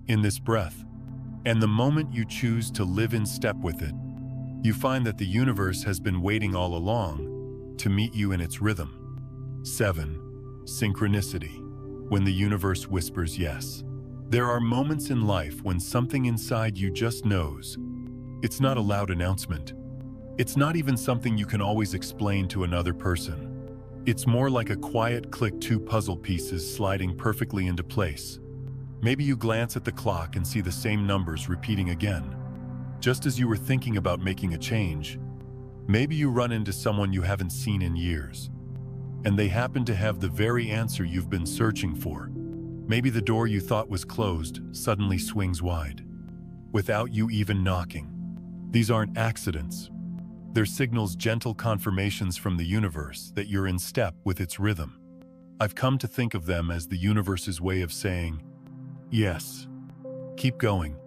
in this breath. And the moment you choose to live in step with it, you find that the universe has been waiting all along to meet you in its rhythm. 7. Synchronicity. When the universe whispers yes. There are moments in life when something inside you just knows. It's not a loud announcement. It's not even something you can always explain to another person. It's more like a quiet click, 2 puzzle pieces sliding perfectly into place. Maybe you glance at the clock and see the same numbers repeating again, just as you were thinking about making a change. Maybe you run into someone you haven't seen in years, and they happen to have the very answer you've been searching for. Maybe the door you thought was closed suddenly swings wide, without you even knocking. These aren't accidents. They're signals, gentle confirmations from the universe that you're in step with its rhythm. I've come to think of them as the universe's way of saying, yes, keep going.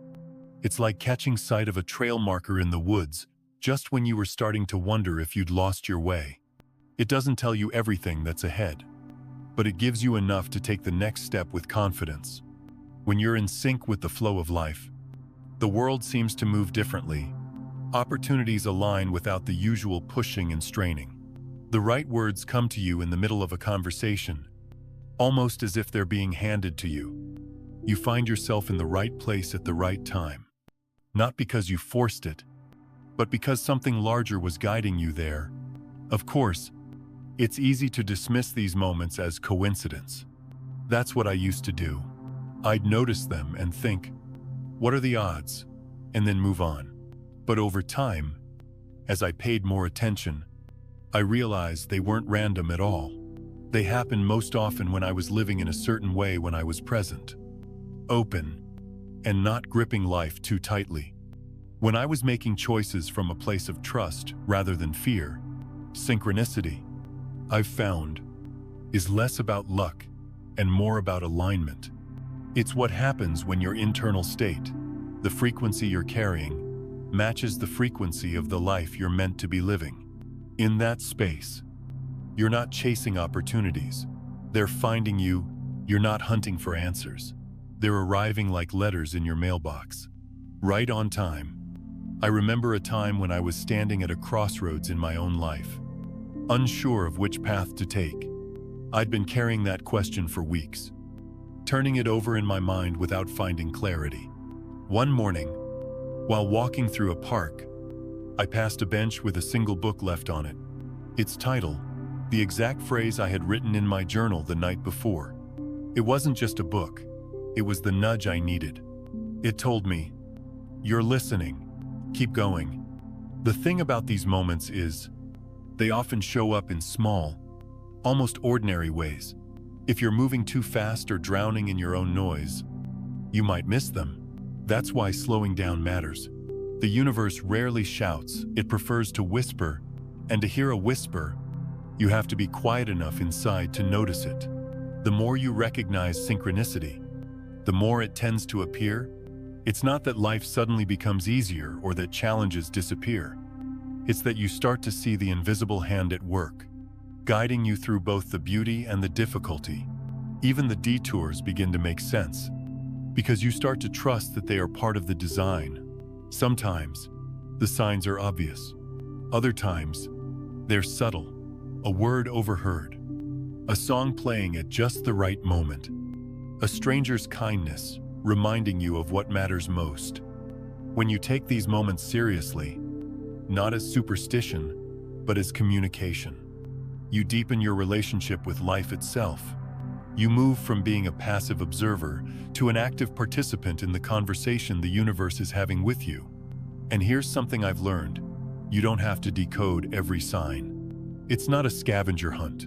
It's like catching sight of a trail marker in the woods just when you were starting to wonder if you'd lost your way. It doesn't tell you everything that's ahead, but it gives you enough to take the next step with confidence. When you're in sync with the flow of life, the world seems to move differently. Opportunities align without the usual pushing and straining. The right words come to you in the middle of a conversation, almost as if they're being handed to you. You find yourself in the right place at the right time, not because you forced it, but because something larger was guiding you there. Of course, it's easy to dismiss these moments as coincidence. That's what I used to do. I'd notice them and think, what are the odds? And then move on. But over time, as I paid more attention, I realized they weren't random at all. They happened most often when I was living in a certain way, when I was present, open, and not gripping life too tightly. When I was making choices from a place of trust rather than fear. Synchronicity, I've found, is less about luck and more about alignment. It's what happens when your internal state, the frequency you're carrying, matches the frequency of the life you're meant to be living. In that space, you're not chasing opportunities. They're finding you. You're not hunting for answers. They're arriving like letters in your mailbox, right on time. I remember a time when I was standing at a crossroads in my own life, unsure of which path to take. I'd been carrying that question for weeks, turning it over in my mind without finding clarity. One morning, while walking through a park, I passed a bench with a single book left on it. Its title, the exact phrase I had written in my journal the night before. It wasn't just a book, it was the nudge I needed. It told me, you're listening, keep going. The thing about these moments is, they often show up in small, almost ordinary ways. If you're moving too fast or drowning in your own noise, you might miss them. That's why slowing down matters. The universe rarely shouts, it prefers to whisper, and to hear a whisper, you have to be quiet enough inside to notice it. The more you recognize synchronicity, the more it tends to appear. It's not that life suddenly becomes easier or that challenges disappear. It's that you start to see the invisible hand at work, guiding you through both the beauty and the difficulty. Even the detours begin to make sense, because you start to trust that they are part of the design. Sometimes, the signs are obvious. Other times, they're subtle. A word overheard, a song playing at just the right moment, a stranger's kindness reminding you of what matters most. When you take these moments seriously, not as superstition, but as communication, you deepen your relationship with life itself. You move from being a passive observer to an active participant in the conversation the universe is having with you. And here's something I've learned. You don't have to decode every sign. It's not a scavenger hunt,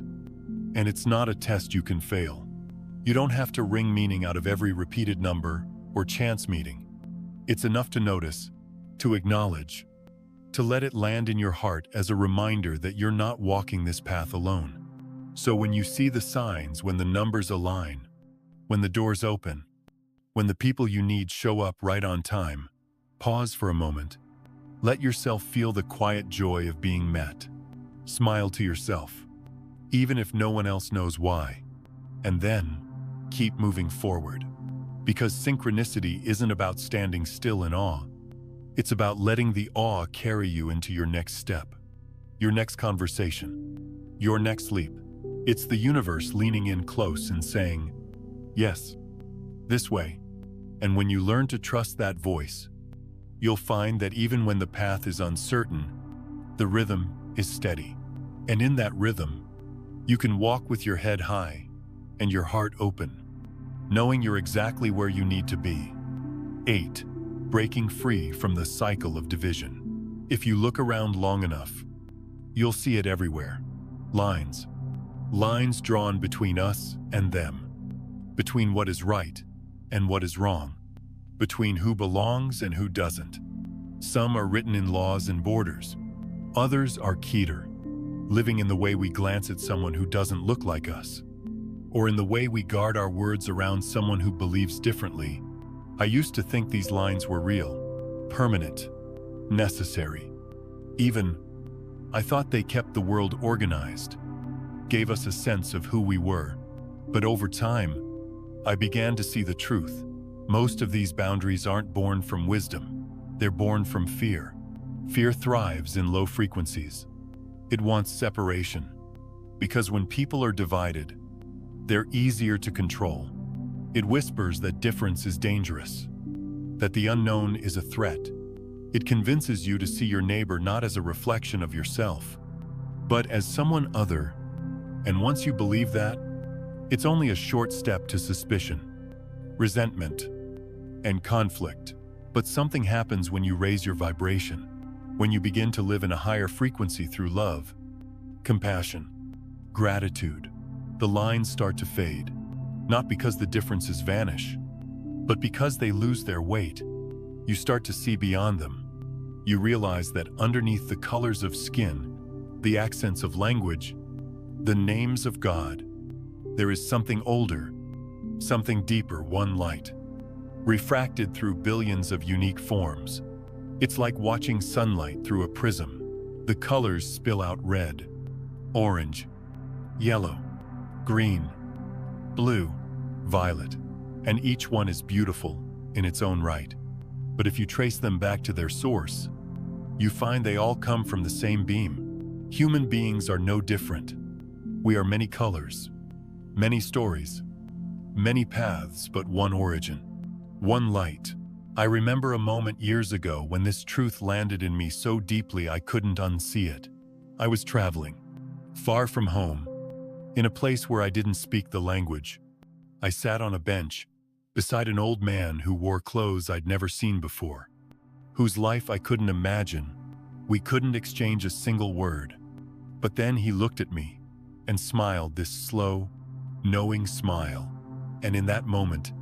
and it's not a test you can fail. You don't have to wring meaning out of every repeated number or chance meeting. It's enough to notice, to acknowledge, to let it land in your heart as a reminder that you're not walking this path alone. So when you see the signs, when the numbers align, when the doors open, when the people you need show up right on time, pause for a moment. Let yourself feel the quiet joy of being met. Smile to yourself, even if no one else knows why. And then, keep moving forward. Because synchronicity isn't about standing still in awe. It's about letting the awe carry you into your next step, your next conversation, your next leap. It's the universe leaning in close and saying, yes, this way. And when you learn to trust that voice, you'll find that even when the path is uncertain, the rhythm is steady. And in that rhythm, you can walk with your head high and your heart open, knowing you're exactly where you need to be. 8. Breaking free from the cycle of division. If you look around long enough, you'll see it everywhere. Lines drawn between us and them. between what is right and what is wrong, between who belongs and who doesn't. Some are written in laws and borders. Others are Keter, living in the way we glance at someone who doesn't look like us, or in the way we guard our words around someone who believes differently. I used to think these lines were real, permanent, necessary. Even, I thought they kept the world organized, gave us a sense of who we were. But over time, I began to see the truth. Most of these boundaries aren't born from wisdom. They're born from fear. Fear thrives in low frequencies. It wants separation, because when people are divided, they're easier to control. It whispers that difference is dangerous, that the unknown is a threat. It convinces you to see your neighbor not as a reflection of yourself, but as someone other. And once you believe that, it's only a short step to suspicion, resentment, and conflict. But something happens when you raise your vibration, when you begin to live in a higher frequency through love, compassion, gratitude. The lines start to fade, not because the differences vanish, but because they lose their weight. You start to see beyond them. You realize that underneath the colors of skin, the accents of language, the names of God, there is something older, something deeper, one light, refracted through billions of unique forms. It's like watching sunlight through a prism. The colors spill out red, orange, yellow, green, blue, violet, and each one is beautiful in its own right. But if you trace them back to their source, you find they all come from the same beam. Human beings are no different. We are many colors, many stories, many paths, but one origin, one light. I remember a moment years ago when this truth landed in me so deeply I couldn't unsee it. I was traveling, far from home, in a place where I didn't speak the language. I sat on a bench, beside an old man who wore clothes I'd never seen before, whose life I couldn't imagine. We couldn't exchange a single word. But then he looked at me and smiled, this slow, knowing smile. And in that moment,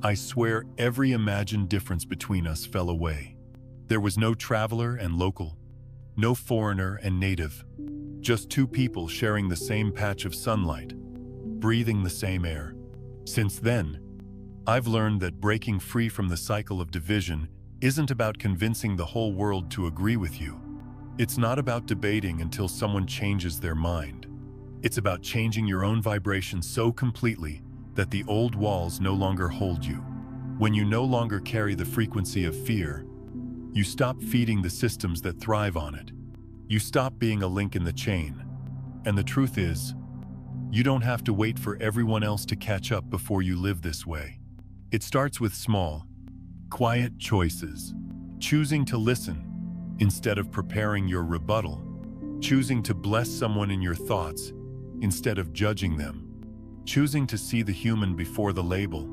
I swear every imagined difference between us fell away. There was no traveler and local, no foreigner and native, just two people sharing the same patch of sunlight, breathing the same air. Since then, I've learned that breaking free from the cycle of division isn't about convincing the whole world to agree with you. It's not about debating until someone changes their mind. It's about changing your own vibration so completely that the old walls no longer hold you. When you no longer carry the frequency of fear, you stop feeding the systems that thrive on it. You stop being a link in the chain. And the truth is, you don't have to wait for everyone else to catch up before you live this way. It starts with small, quiet choices. Choosing to listen instead of preparing your rebuttal. Choosing to bless someone in your thoughts instead of judging them. Choosing to see the human before the label.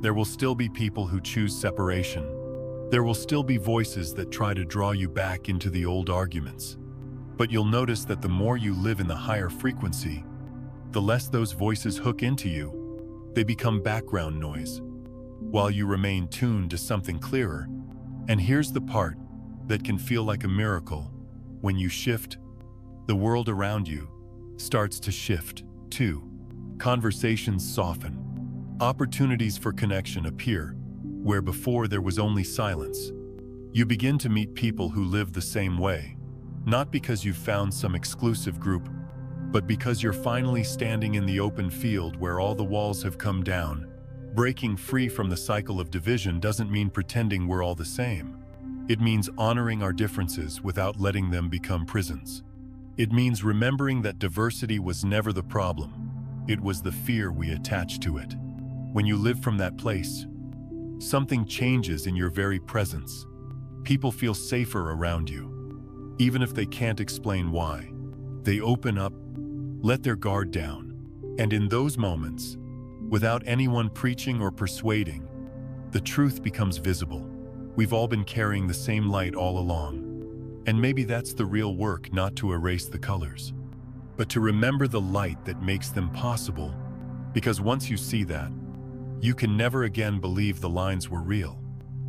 There will still be people who choose separation. There will still be voices that try to draw you back into the old arguments. But you'll notice that the more you live in the higher frequency, the less those voices hook into you. They become background noise, while you remain tuned to something clearer. And here's the part that can feel like a miracle. When you shift, the world around you starts to shift too. Conversations soften. Opportunities for connection appear, where before there was only silence. You begin to meet people who live the same way, not because you've found some exclusive group, but because you're finally standing in the open field where all the walls have come down. Breaking free from the cycle of division doesn't mean pretending we're all the same. It means honoring our differences without letting them become prisons. It means remembering that diversity was never the problem. It was the fear we attached to it. When you live from that place, something changes in your very presence. People feel safer around you, even if they can't explain why. They open up, let their guard down. And in those moments, without anyone preaching or persuading, the truth becomes visible. We've all been carrying the same light all along. And maybe that's the real work, not to erase the colors, but to remember the light that makes them possible. Because once you see that, You can never again believe the lines were real.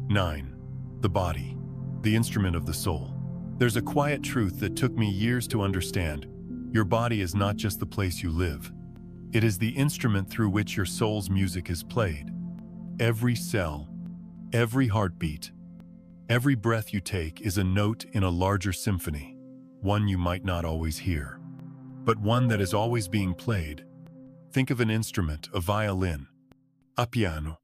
9. The body, the instrument of the soul. There's a quiet truth that took me years to understand. Your body is not just the place you live. It is the instrument through which your soul's music is played. Every cell, every heartbeat, every breath you take is a note in a larger symphony, one you might not always hear, but one that is always being played. Think of an instrument, a violin, a piano,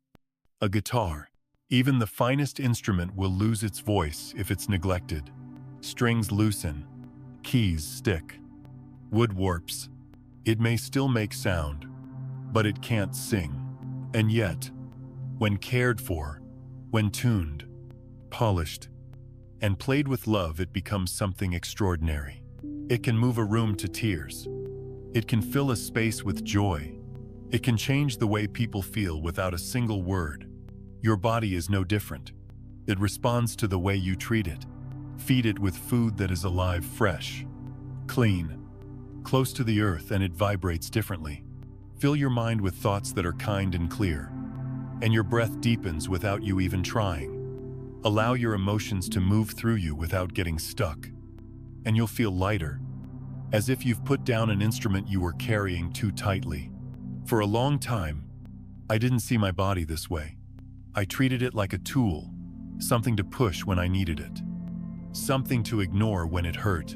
a guitar. Even the finest instrument will lose its voice if it's neglected. Strings loosen, keys stick, wood warps. It may still make sound, but it can't sing. And yet, when cared for, when tuned, polished, and played with love, it becomes something extraordinary. It can move a room to tears. It can fill a space with joy. It can change the way people feel without a single word. Your body is no different. It responds to the way you treat it. Feed it with food that is alive, fresh, clean, close to the earth, and it vibrates differently. Fill your mind with thoughts that are kind and clear, and your breath deepens without you even trying. Allow your emotions to move through you without getting stuck, and you'll feel lighter, as if you've put down an instrument you were carrying too tightly. For a long time, I didn't see my body this way. I treated it like a tool, something to push when I needed it, something to ignore when it hurt.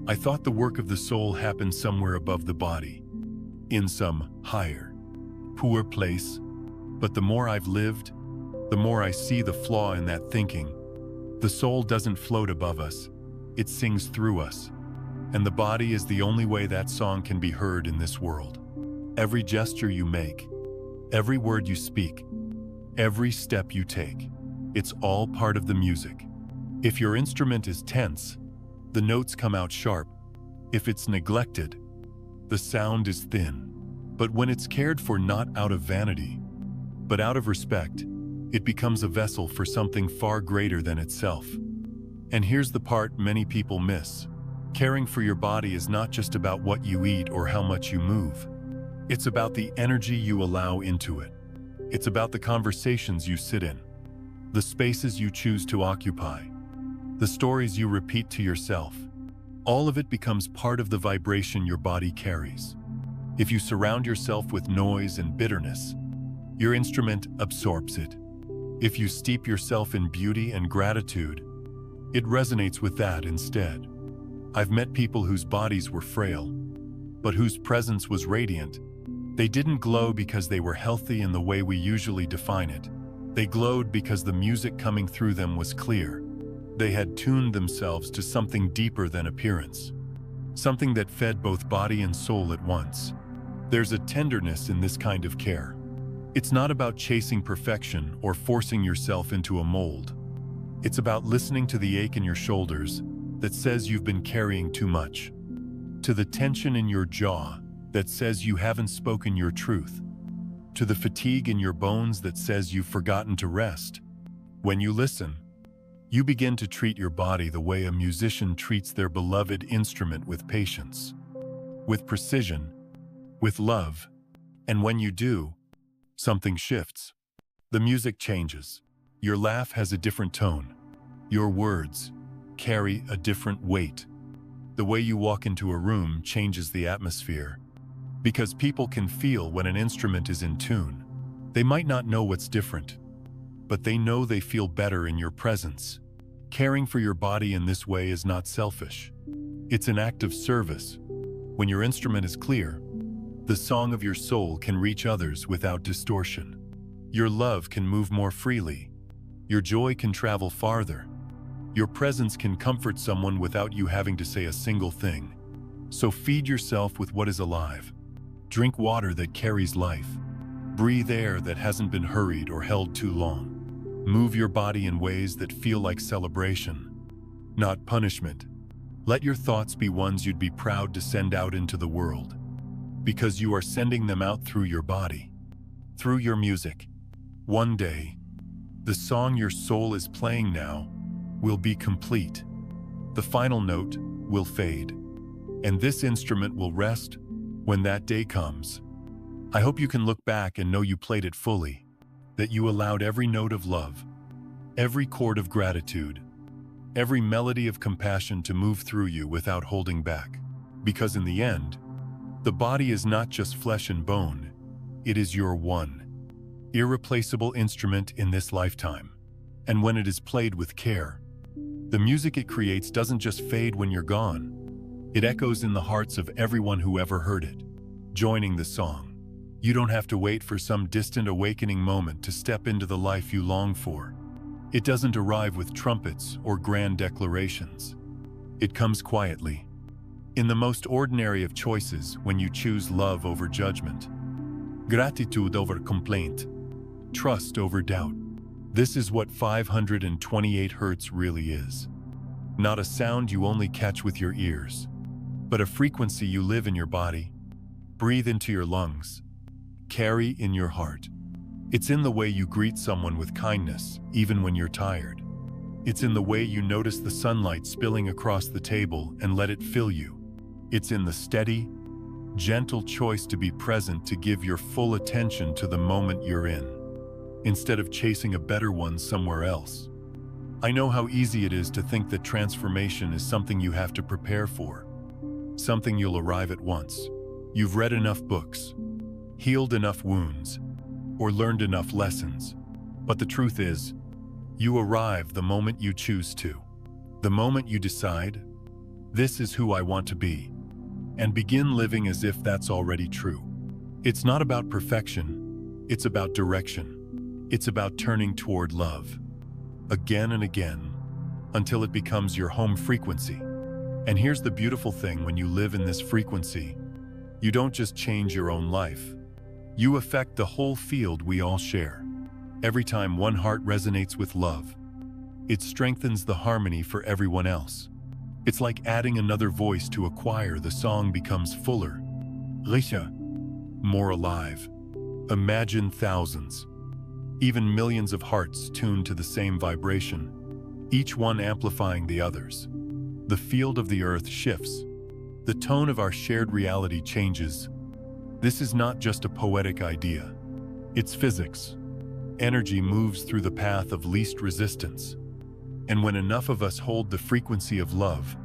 I thought the work of the soul happened somewhere above the body, in some higher, poor place. But the more I've lived, the more I see the flaw in that thinking. The soul doesn't float above us, it sings through us. And the body is the only way that song can be heard in this world. Every gesture you make, every word you speak, every step you take, it's all part of the music. If your instrument is tense, the notes come out sharp. If it's neglected, the sound is thin. But when it's cared for, not out of vanity, but out of respect, it becomes a vessel for something far greater than itself. And here's the part many people miss. Caring for your body is not just about what you eat or how much you move. It's about the energy you allow into it. It's about the conversations you sit in, the spaces you choose to occupy, the stories you repeat to yourself. All of it becomes part of the vibration your body carries. If you surround yourself with noise and bitterness, your instrument absorbs it. If you steep yourself in beauty and gratitude, it resonates with that instead. I've met people whose bodies were frail, but whose presence was radiant. They didn't glow because they were healthy in the way we usually define it. They glowed because the music coming through them was clear. They had tuned themselves to something deeper than appearance, something that fed both body and soul at once. There's a tenderness in this kind of care. It's not about chasing perfection or forcing yourself into a mold. It's about listening to the ache in your shoulders that says you've been carrying too much, to the tension in your jaw that says you haven't spoken your truth, to the fatigue in your bones that says you've forgotten to rest. When you listen, you begin to treat your body the way a musician treats their beloved instrument, with patience, with precision, with love. And when you do, something shifts. The music changes. Your laugh has a different tone. Your words carry a different weight. The way you walk into a room changes the atmosphere, because people can feel when an instrument is in tune. They might not know what's different, but they know they feel better in your presence. Caring for your body in this way is not selfish. It's an act of service. When your instrument is clear, the song of your soul can reach others without distortion. Your love can move more freely. Your joy can travel farther. Your presence can comfort someone without you having to say a single thing. So feed yourself with what is alive. Drink water that carries life. Breathe air that hasn't been hurried or held too long. Move your body in ways that feel like celebration, not punishment. Let your thoughts be ones you'd be proud to send out into the world, because you are sending them out through your body, through your music. One day, the song your soul is playing now will be complete. The final note will fade, and this instrument will rest when that day comes. I hope you can look back and know you played it fully, that you allowed every note of love, every chord of gratitude, every melody of compassion to move through you without holding back. Because in the end, the body is not just flesh and bone, it is your one, irreplaceable instrument in this lifetime. And when it is played with care, the music it creates doesn't just fade when you're gone. It echoes in the hearts of everyone who ever heard it, joining the song. You don't have to wait for some distant awakening moment to step into the life you long for. It doesn't arrive with trumpets or grand declarations. It comes quietly, in the most ordinary of choices, when you choose love over judgment, gratitude over complaint, trust over doubt. This is what 528 Hertz really is. Not a sound you only catch with your ears, but a frequency you live in your body, breathe into your lungs, carry in your heart. It's in the way you greet someone with kindness, even when you're tired. It's in the way you notice the sunlight spilling across the table and let it fill you. It's in the steady, gentle choice to be present, to give your full attention to the moment you're in, instead of chasing a better one somewhere else. I know how easy it is to think that transformation is something you have to prepare for, something you'll arrive at once. You've read enough books, healed enough wounds, or learned enough lessons. But the truth is, you arrive the moment you choose to, the moment you decide, this is who I want to be, and begin living as if that's already true. It's not about perfection, it's about direction. It's about turning toward love, again and again, until it becomes your home frequency. And here's the beautiful thing: when you live in this frequency, you don't just change your own life, you affect the whole field we all share. Every time one heart resonates with love, it strengthens the harmony for everyone else. It's like adding another voice to a choir. The song becomes fuller, richer, more alive. Imagine thousands, even millions of hearts tuned to the same vibration, each one amplifying the others. The field of the earth shifts. The tone of our shared reality changes. This is not just a poetic idea. It's physics. Energy moves through the path of least resistance. And when enough of us hold the frequency of love,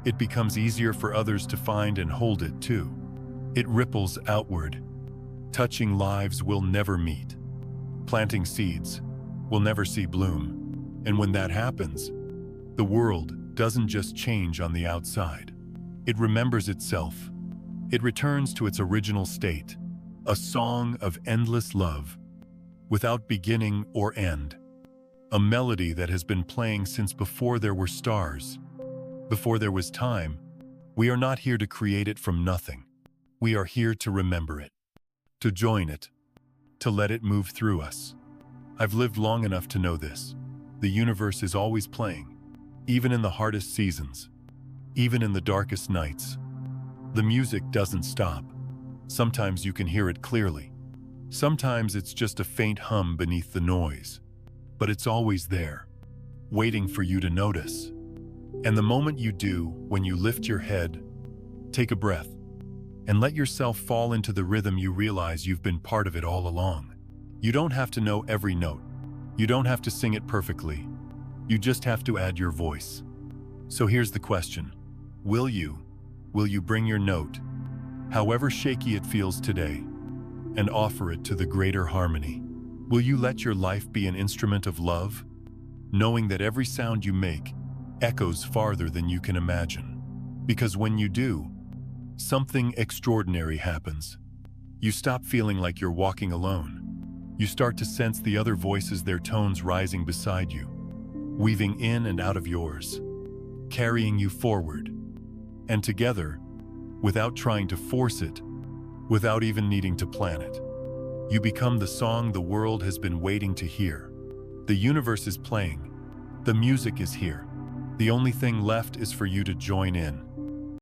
it becomes easier for others to find and hold it too. It ripples outward, touching lives we'll never meet, planting seeds we'll never see bloom. And when that happens, the world doesn't just change on the outside. It remembers itself. It returns to its original state, a song of endless love, without beginning or end. A melody that has been playing since before there were stars, before there was time. We are not here to create it from nothing. We are here to remember it, to join it, to let it move through us. I've lived long enough to know this. The universe is always playing, even in the hardest seasons, even in the darkest nights. The music doesn't stop. Sometimes you can hear it clearly. Sometimes it's just a faint hum beneath the noise. But it's always there, waiting for you to notice. And the moment you do, when you lift your head, take a breath, and let yourself fall into the rhythm, you realize you've been part of it all along. You don't have to know every note. You don't have to sing it perfectly. You just have to add your voice. So here's the question. Will you bring your note, however shaky it feels today, and offer it to the greater harmony? Will you let your life be an instrument of love, knowing that every sound you make echoes farther than you can imagine? Because when you do, something extraordinary happens. You stop feeling like you're walking alone. You start to sense the other voices, their tones rising beside you, weaving in and out of yours, carrying you forward. And together, without trying to force it, without even needing to plan it, you become the song the world has been waiting to hear. The universe is playing. The music is here. The only thing left is for you to join in.